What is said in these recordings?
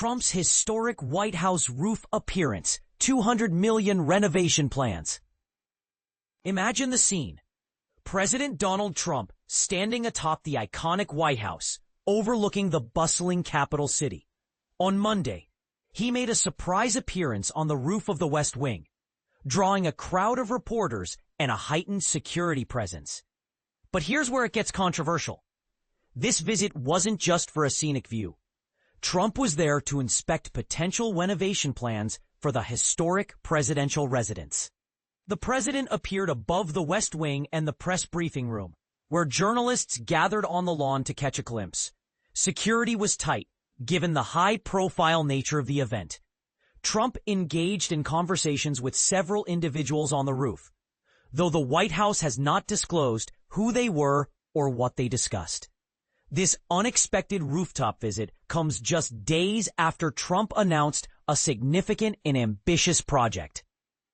Trump's historic White House roof appearance, 200 million renovation plans. Imagine the scene. President Donald Trump standing atop the iconic White House, overlooking the bustling capital city. On Monday, he made a surprise appearance on the roof of the West Wing, drawing a crowd of reporters and a heightened security presence. But here's where it gets controversial. This visit wasn't just for a scenic view. Trump was there to inspect potential renovation plans for the historic presidential residence. The president appeared above the West Wing and the press briefing room, where journalists gathered on the lawn to catch a glimpse. Security was tight, given the high-profile nature of the event. Trump engaged in conversations with several individuals on the roof, though the White House has not disclosed who they were or what they discussed. This unexpected rooftop visit comes just days after Trump announced a significant and ambitious project.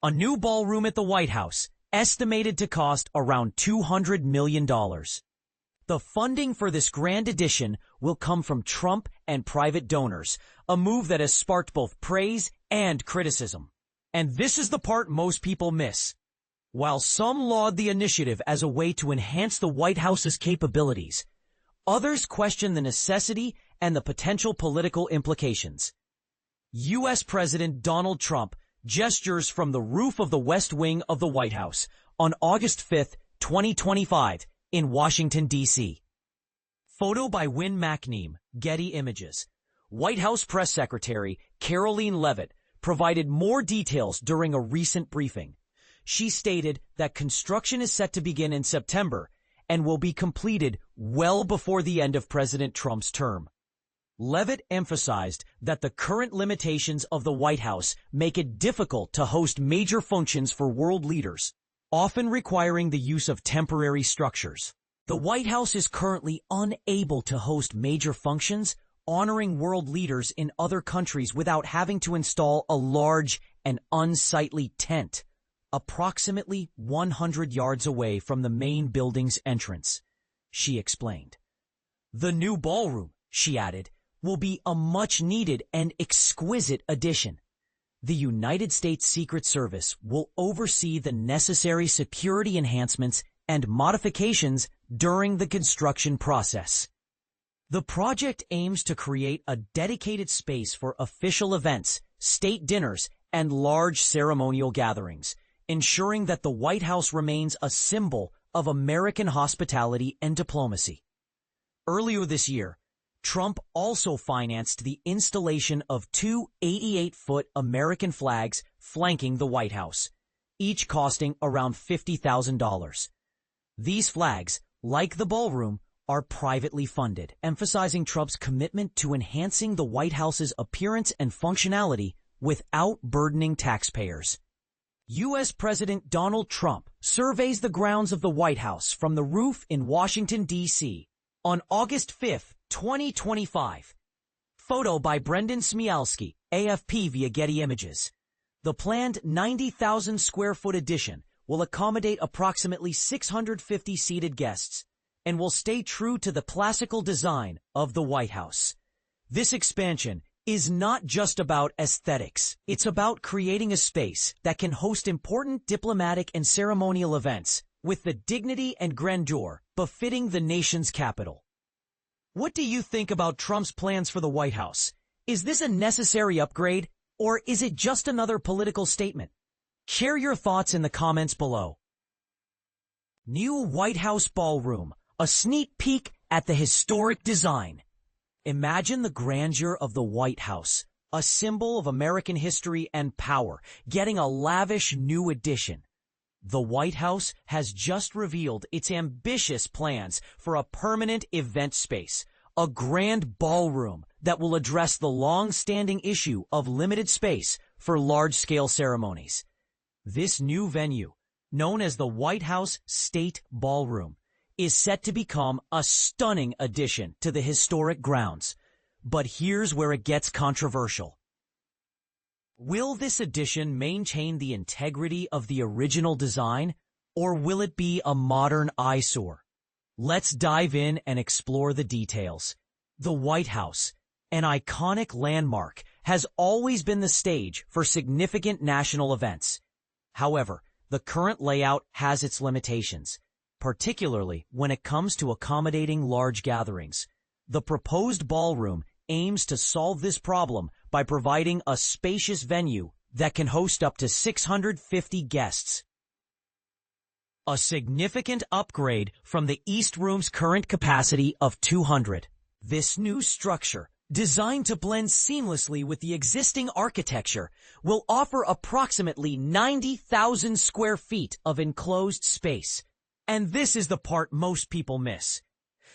A new ballroom at the White House, estimated to cost around $200 million. The funding for this grand addition will come from Trump and private donors, a move that has sparked both praise and criticism. And this is the part most people miss. While some laud the initiative as a way to enhance the White House's capabilities, others question the necessity and the potential political implications. U.S. President Donald Trump gestures from the roof of the West Wing of the White House on August 5, 2025, in Washington, D.C. Photo by Win McNeem, Getty Images. White House Press Secretary Karoline Leavitt provided more details during a recent briefing. She stated that construction is set to begin in September and will be completed well before the end of President Trump's term. Leavitt emphasized that the current limitations of the White House make it difficult to host major functions for world leaders, often requiring the use of temporary structures. The White House is currently unable to host major functions, honoring world leaders in other countries without having to install a large and unsightly tent, approximately 100 yards away from the main building's entrance, she explained. The new ballroom, she added, will be a much-needed and exquisite addition. The United States Secret Service will oversee the necessary security enhancements and modifications during the construction process. The project aims to create a dedicated space for official events, state dinners, and large ceremonial gatherings, ensuring that the White House remains a symbol of American hospitality and diplomacy. Earlier this year, Trump also financed the installation of two 88-foot American flags flanking the White House, each costing around $50,000. These flags, like the ballroom, are privately funded, emphasizing Trump's commitment to enhancing the White House's appearance and functionality without burdening taxpayers. U.S. President Donald Trump surveys the grounds of the White House from the roof in Washington, D.C. on August 5, 2025. Photo by Brendan Smialski, AFP via Getty Images. The planned 90,000 square foot addition will accommodate approximately 650 seated guests and will stay true to the classical design of the White House. This expansion is not just about aesthetics. It's about creating a space that can host important diplomatic and ceremonial events with the dignity and grandeur befitting the nation's capital. What do you think about Trump's plans for the White House? Is this a necessary upgrade, or is it just another political statement? Share your thoughts in the comments below. New White House Ballroom, a sneak peek at the historic design. Imagine the grandeur of the White House, a symbol of American history and power, getting a lavish new addition. The White House has just revealed its ambitious plans for a permanent event space, a grand ballroom that will address the long-standing issue of limited space for large-scale ceremonies. This new venue, known as the White House State Ballroom, is set to become a stunning addition to the historic grounds. But here's where it gets controversial. Will this addition maintain the integrity of the original design, or will it be a modern eyesore? Let's dive in and explore the details. The White House, An iconic landmark has always been the stage for significant national events. However, the current layout has its limitations, particularly when it comes to accommodating large gatherings. The proposed ballroom aims to solve this problem by providing a spacious venue that can host up to 650 guests. A significant upgrade from the East Room's current capacity of 200. This new structure, designed to blend seamlessly with the existing architecture, will offer approximately 90,000 square feet of enclosed space. And this is the part most people miss.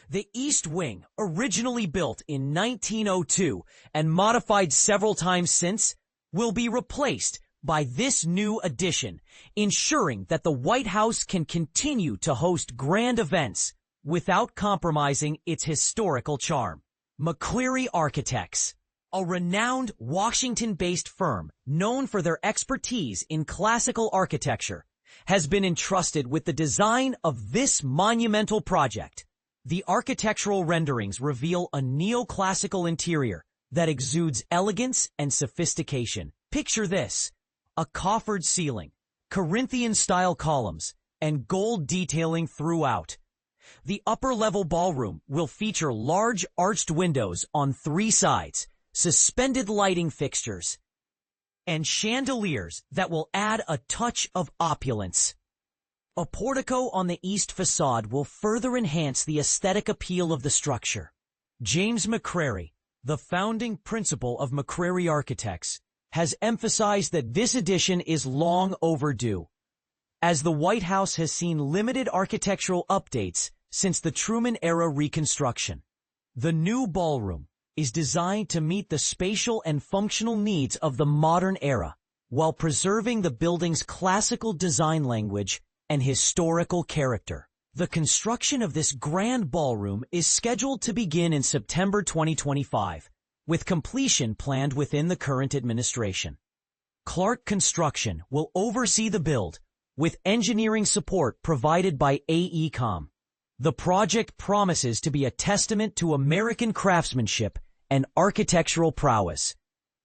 The East Wing, originally built in 1902 and modified several times since, will be replaced by this new addition, ensuring that the White House can continue to host grand events without compromising its historical charm. McCrery Architects, a renowned Washington-based firm known for their expertise in classical architecture, has been entrusted with the design of this monumental project. The architectural renderings reveal a neoclassical interior that exudes elegance and sophistication. Picture this: a coffered ceiling, Corinthian-style columns, and gold detailing throughout. The upper-level ballroom will feature large arched windows on 3 sides, suspended lighting fixtures, and chandeliers that will add a touch of opulence. A portico on the east facade will further enhance the aesthetic appeal of the structure. James McCrery, the founding principal of McCrery Architects, has emphasized that this addition is long overdue, as the White House has seen limited architectural updates since the Truman-era reconstruction. The new ballroom is designed to meet the spatial and functional needs of the modern era, while preserving the building's classical design language and historical character. The construction of this grand ballroom is scheduled to begin in September 2025, with completion planned within the current administration. Clark Construction will oversee the build, with engineering support provided by AECOM. The project promises to be a testament to American craftsmanship and architectural prowess.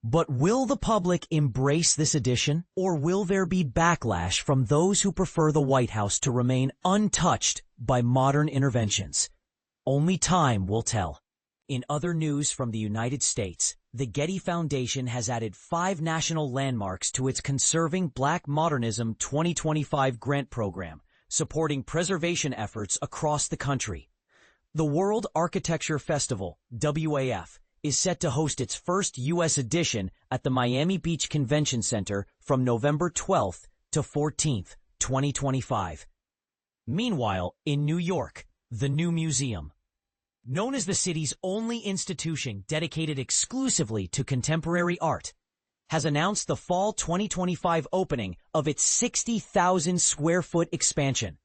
But will the public embrace this addition, or will there be backlash from those who prefer the White House to remain untouched by modern interventions? Only time will tell. In other news from the United States, the Getty Foundation has added 5 national landmarks to its Conserving Black Modernism 2025 grant program, supporting preservation efforts across the country. The World Architecture Festival, WAF, is set to host its first U.S. edition at the Miami Beach Convention Center from November 12th to 14th, 2025. Meanwhile, in New York, the New Museum, known as the city's only institution dedicated exclusively to contemporary art, has announced the fall 2025 opening of its 60,000 square foot expansion,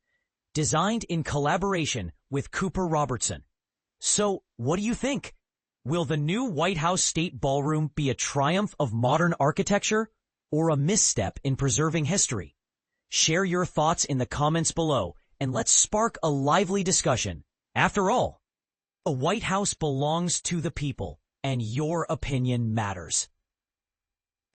designed in collaboration with Cooper Robertson. So, what do you think? Will the new White House State Ballroom be a triumph of modern architecture or a misstep in preserving history? Share your thoughts in the comments below and let's spark a lively discussion. After all, a White House belongs to the people, and your opinion matters.